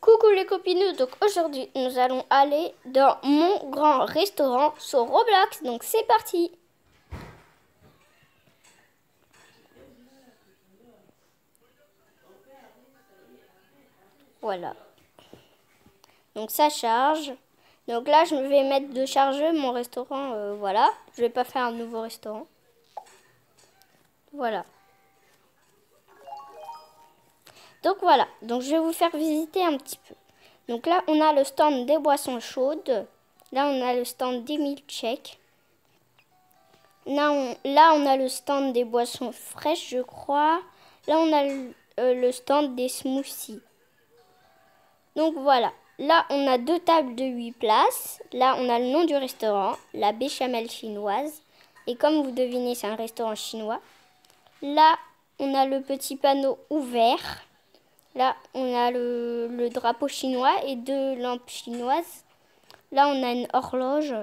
Coucou les copinous, donc aujourd'hui nous allons aller dans mon grand restaurant sur Roblox, donc c'est parti. Voilà, donc ça charge, donc là je vais mettre de charger mon restaurant, voilà, je vais pas faire un nouveau restaurant, voilà. Donc voilà, donc je vais vous faire visiter un petit peu. Donc là on a le stand des boissons chaudes, là on a le stand des milkshakes. Là on a le stand des boissons fraîches, je crois. Là, on a le stand des smoothies. Donc voilà. Là, on a deux tables de 8 places. Là, on a le nom du restaurant, la béchamel chinoise. Et comme vous devinez, c'est un restaurant chinois. Là, on a le petit panneau ouvert. Là, on a le drapeau chinois et deux lampes chinoises. Là, on a une horloge.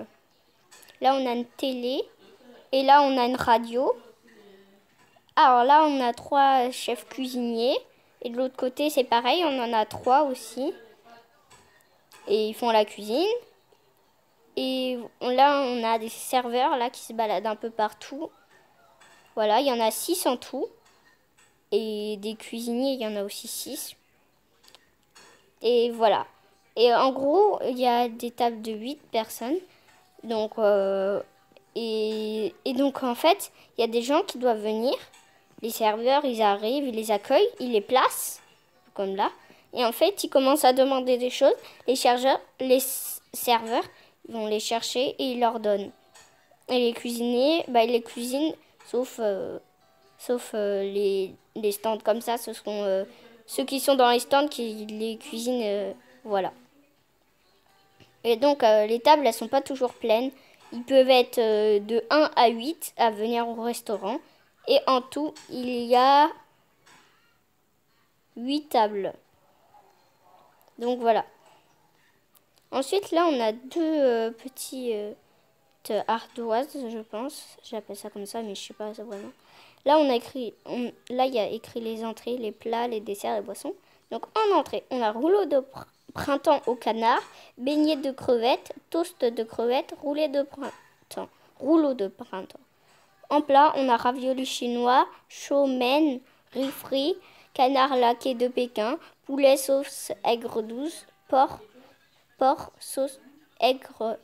Là, on a une télé. Et là, on a une radio. Alors là, on a 3 chefs cuisiniers. Et de l'autre côté, c'est pareil, on en a 3 aussi. Et ils font la cuisine. Et là, on a des serveurs là, qui se baladent un peu partout. Voilà, il y en a 6 en tout. Et des cuisiniers, il y en a aussi 6. Et voilà. Et en gros, il y a des tables de 8 personnes. Donc, et donc, en fait, il y a des gens qui doivent venir. Les serveurs, ils arrivent, ils les accueillent, ils les placent, comme là. Et en fait, ils commencent à demander des choses. Les serveurs vont les chercher et ils leur donnent. Et les cuisiniers, ils les cuisinent, sauf les stands comme ça. Ce sont ceux qui sont dans les stands qui les cuisinent, voilà. Et donc, les tables, elles sont pas toujours pleines. Ils peuvent être de 1 à 8 à venir au restaurant. Et en tout, il y a 8 tables. Donc voilà. Ensuite, là, on a deux petites ardoises, je pense. J'appelle ça comme ça, mais je sais pas ça vraiment. Là, là, il y a écrit les entrées, les plats, les desserts, les boissons. Donc en entrée, on a rouleau de printemps au canard, beignet de crevettes, toast de crevettes, rouleau de printemps. En plat, on a ravioli chinois, chow mein, riz frit, canard laqué de Pékin, poulet sauce aigre douce, porc sauce aigre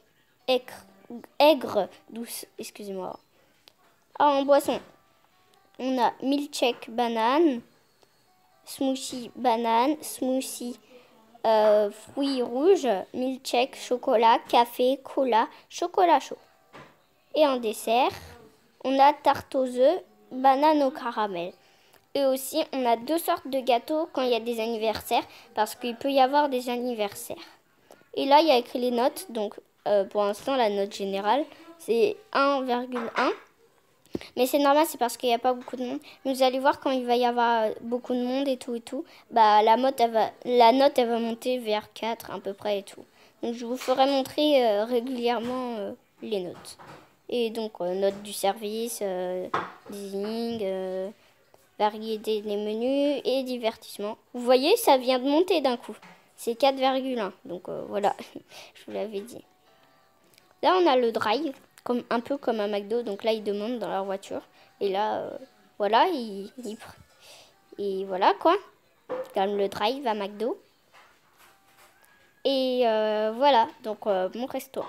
douce, excusez-moi. En boisson, on a milkshake banane, smoothie banane, smoothie fruits rouges, milkshake chocolat, café, cola, chocolat chaud. Et en dessert, on a tarte aux œufs, banane au caramel. Et aussi, on a 2 sortes de gâteaux quand il y a des anniversaires, parce qu'il peut y avoir des anniversaires. Et là, il y a écrit les notes. Donc, pour l'instant, la note générale, c'est 1,1. Mais c'est normal, c'est parce qu'il n'y a pas beaucoup de monde. Mais vous allez voir, quand il va y avoir beaucoup de monde et tout, la note, elle va monter vers 4 à peu près et tout. Donc, je vous ferai montrer régulièrement les notes. Et donc, note du service, design, variété des menus et divertissement. Vous voyez, ça vient de monter d'un coup. C'est 4,1. Donc, voilà, je vous l'avais dit. Là, on a le drive, un peu comme un McDo. Donc là, ils demandent dans leur voiture. Et là, voilà, et voilà quoi. Comme le drive à McDo. Et voilà, donc mon restaurant.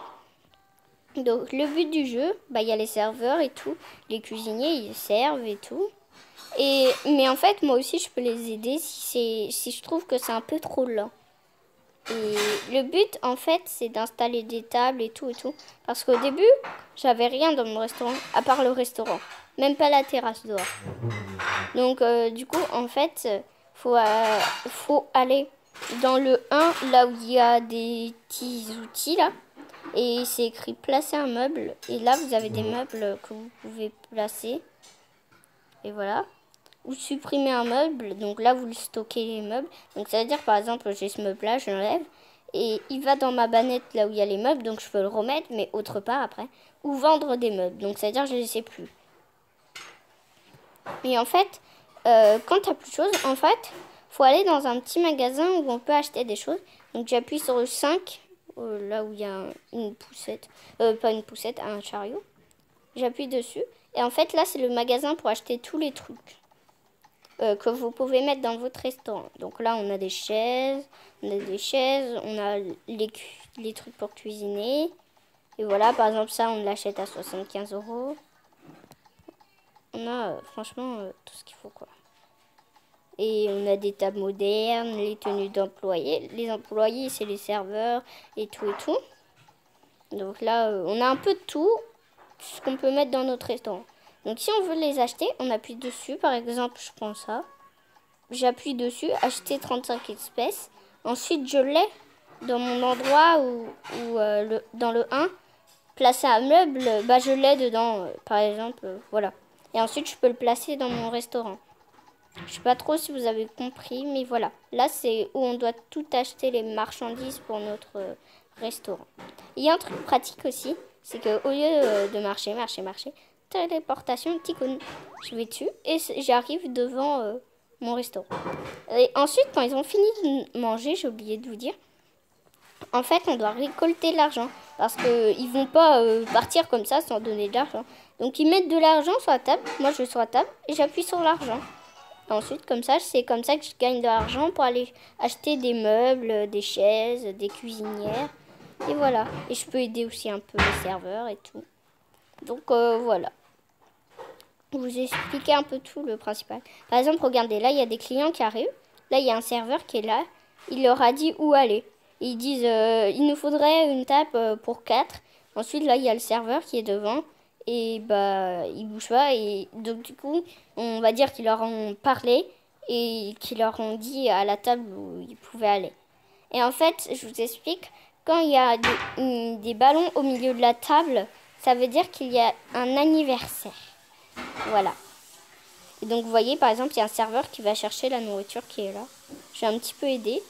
Donc le but du jeu, il y a les serveurs et tout, les cuisiniers ils servent et tout. Mais en fait moi aussi je peux les aider si je trouve que c'est un peu trop lent. Et le but en fait c'est d'installer des tables et tout. Parce qu'au début j'avais rien dans mon restaurant à part le restaurant, même pas la terrasse dehors. Donc du coup en fait faut aller dans le 1 là où il y a des petits outils là. Et c'est écrit placer un meuble. Et là, vous avez des meubles que vous pouvez placer. Et voilà. Ou supprimer un meuble. Donc là, vous stockez les meubles. Donc ça veut dire, par exemple, j'ai ce meuble-là, je l'enlève. Et il va dans ma bannette là où il y a les meubles. Donc je peux le remettre, mais autre part après. Ou vendre des meubles. Donc ça veut dire que je ne les sais plus. Et en fait, quand tu n'as plus de choses, en fait, faut aller dans un petit magasin où on peut acheter des choses. Donc j'appuie sur le 5, là où il y a une poussette, pas une poussette, un chariot. J'appuie dessus. Et en fait, là, c'est le magasin pour acheter tous les trucs que vous pouvez mettre dans votre restaurant. Donc là, on a des chaises, on a les trucs pour cuisiner. Et voilà, par exemple, ça, on l'achète à 75 €. On a franchement tout ce qu'il faut, quoi. Et on a des tables modernes, les tenues d'employés. Les employés, c'est les serveurs et tout et tout. Donc là, on a un peu de tout ce qu'on peut mettre dans notre restaurant. Donc si on veut les acheter, on appuie dessus. Par exemple, je prends ça. J'appuie dessus, acheter 35 espèces. Ensuite, je l'ai dans mon endroit dans le 1. Placer un meuble, bah, je l'ai dedans, par exemple, voilà. Et ensuite, je peux le placer dans mon restaurant. Je sais pas trop si vous avez compris, mais voilà. Là, c'est où on doit tout acheter les marchandises pour notre restaurant. Il y a un truc pratique aussi, c'est qu'au lieu de marcher, téléportation, ticone. Je vais dessus et j'arrive devant mon restaurant. Et ensuite, quand ils ont fini de manger, j'ai oublié de vous dire, en fait, on doit récolter l'argent parce qu'ils vont pas partir comme ça sans donner de l'argent. Donc, ils mettent de l'argent sur la table. Moi, je vais sur la table et j'appuie sur l'argent. Ensuite, comme ça, c'est comme ça que je gagne de l'argent pour aller acheter des meubles, des chaises, des cuisinières. Et voilà. Et je peux aider aussi un peu les serveurs et tout. Donc, voilà. Je vous ai expliqué un peu tout le principal. Par exemple, regardez, là, il y a des clients qui arrivent. Là, il y a un serveur qui est là. Il leur a dit où aller. Ils disent, il nous faudrait une table pour 4. Ensuite, là, il y a le serveur qui est devant. Et bah, ils bougent pas. Et donc, du coup, on va dire qu'ils leur ont parlé et qu'ils leur ont dit à la table où ils pouvaient aller. Et en fait, je vous explique, quand il y a des ballons au milieu de la table, ça veut dire qu'il y a un anniversaire. Voilà. Et donc, vous voyez, par exemple, il y a un serveur qui va chercher la nourriture qui est là. Je vais un petit peu aider.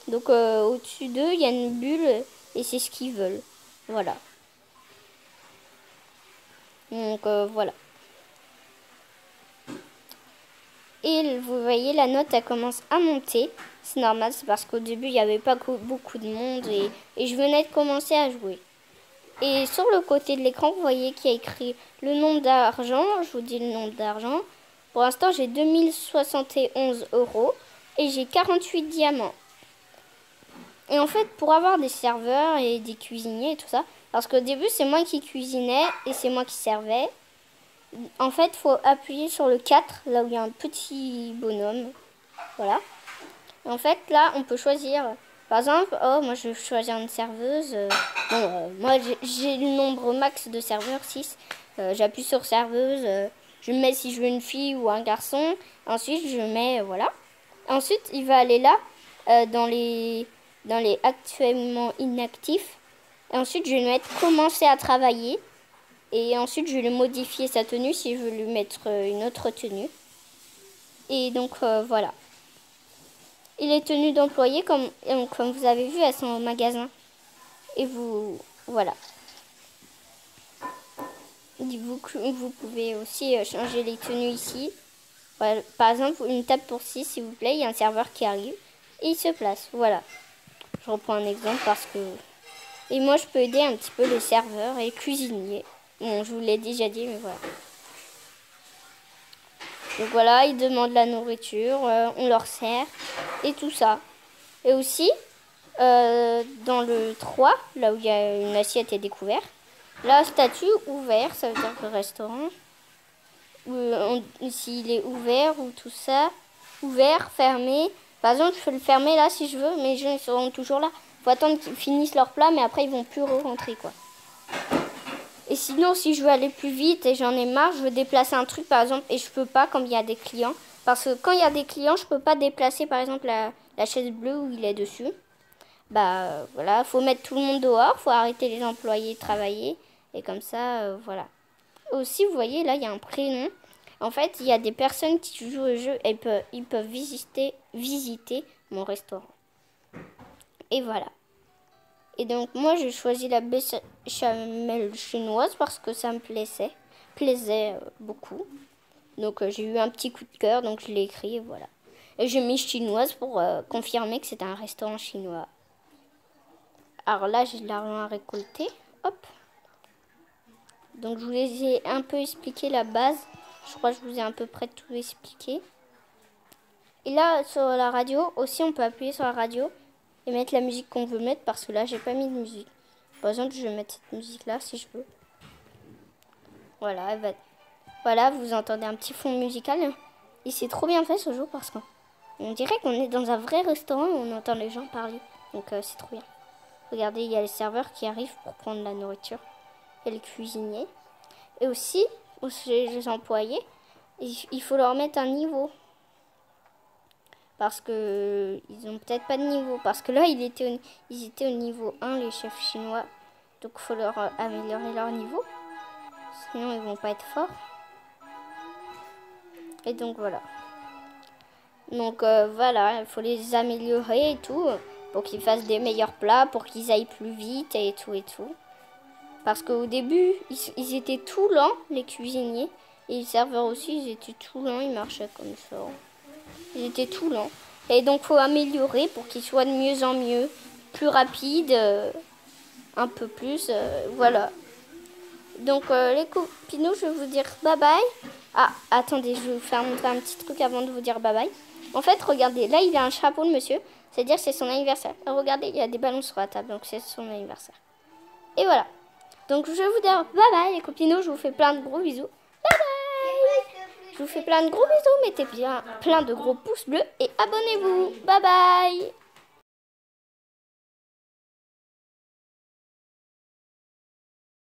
Donc, au-dessus d'eux, il y a une bulle et c'est ce qu'ils veulent. Voilà. Donc, voilà. Et vous voyez, la note, elle commence à monter. C'est normal, c'est parce qu'au début, il n'y avait pas beaucoup de monde et je venais de commencer à jouer. Et sur le côté de l'écran, vous voyez qu'il y a écrit le nombre d'argent. Je vous dis le nombre d'argent. Pour l'instant, j'ai 2071 € et j'ai 48 diamants. Et en fait, pour avoir des serveurs et des cuisiniers et tout ça, parce qu'au début, c'est moi qui cuisinais et c'est moi qui servais. En fait, il faut appuyer sur le 4, là où il y a un petit bonhomme. Voilà. Et en fait, là, on peut choisir. Par exemple, moi, je vais choisir une serveuse. Moi, j'ai le nombre max de serveurs, 6. J'appuie sur serveuse. Je mets si je veux une fille ou un garçon. Ensuite, je mets, voilà. Ensuite, il va aller là, dans les actuellement inactifs. Et ensuite, je vais mettre commencer à travailler. Et ensuite, je vais modifier sa tenue si je veux lui mettre une autre tenue. Et donc, voilà. Et les tenues d'employés, comme vous avez vu, elles sont au magasin. Et voilà. Vous pouvez aussi changer les tenues ici. Voilà. Par exemple, une table pour 6, s'il vous plaît. Il y a un serveur qui arrive et il se place. Voilà. Je reprends un exemple parce que... Et moi, je peux aider un petit peu les serveurs et les cuisiniers. Bon, je vous l'ai déjà dit, mais voilà. Donc voilà, ils demandent la nourriture, on leur sert et tout ça. Et aussi, dans le 3, là où il y a une assiette et découvert, là, statut ouvert, ça veut dire le restaurant. S'il est ouvert ou tout ça. Ouvert, fermé. Par exemple, je peux le fermer là si je veux, mais les gens seront toujours là. Il faut attendre qu'ils finissent leur plat, mais après, ils vont plus rentrer, quoi. Et sinon, si je veux aller plus vite et j'en ai marre, je veux déplacer un truc, par exemple, et je peux pas comme il y a des clients. Parce que quand il y a des clients, je peux pas déplacer, par exemple, la chaise bleue où il est dessus. Bah, voilà, faut mettre tout le monde dehors, faut arrêter les employés de travailler. Et comme ça, voilà. Aussi, vous voyez, là, il y a un prénom. En fait, il y a des personnes qui jouent au jeu et ils peuvent visiter mon restaurant. Et voilà. Et donc, moi, j'ai choisi la béchamel chinoise parce que ça me plaisait beaucoup. Donc, j'ai eu un petit coup de cœur, donc je l'ai écrit, et voilà. Et j'ai mis chinoise pour confirmer que c'est un restaurant chinois. Alors là, j'ai de l'argent à récolter. Hop. Donc je vous ai un peu expliqué la base. Je crois que je vous ai à peu près tout expliqué. Et là, sur la radio, aussi, on peut appuyer sur la radio et mettre la musique qu'on veut mettre, parce que là, j'ai pas mis de musique. Par exemple, je vais mettre cette musique-là, si je veux. Voilà, voilà, vous entendez un petit fond musical. Et c'est trop bien fait ce jour, parce qu'on dirait qu'on est dans un vrai restaurant où on entend les gens parler. Donc, c'est trop bien. Regardez, il y a les serveurs qui arrivent pour prendre la nourriture. Il y a les cuisiniers. Et aussi, les employés, il faut leur mettre un niveau. Parce que ils n'ont peut-être pas de niveau. Parce que là, ils étaient au niveau 1, les chefs chinois. Donc, il faut leur améliorer leur niveau. Sinon, ils vont pas être forts. Et donc, voilà. Donc, voilà, il faut les améliorer et tout. Pour qu'ils fassent des meilleurs plats, pour qu'ils aillent plus vite et tout et tout. Parce qu'au début, ils étaient tout lents, les cuisiniers. Et les serveurs aussi, ils étaient tout lents, ils marchaient comme ça. Ils étaient tout lents. Et donc, il faut améliorer pour qu'ils soient de mieux en mieux. Plus rapides, un peu plus, voilà. Donc, les copinous, je vais vous dire bye bye. Ah, attendez, je vais vous faire montrer un petit truc avant de vous dire bye bye. En fait, regardez, là, il a un chapeau, le monsieur. C'est-à-dire que c'est son anniversaire. Regardez, il y a des ballons sur la table, donc c'est son anniversaire. Et voilà. Donc, je vais vous dire bye bye, les copinous. Je vous fais plein de gros bisous. Bye bye. Je vous fais plein de gros bisous. Mettez bien plein de gros pouces bleus et abonnez-vous. Bye bye.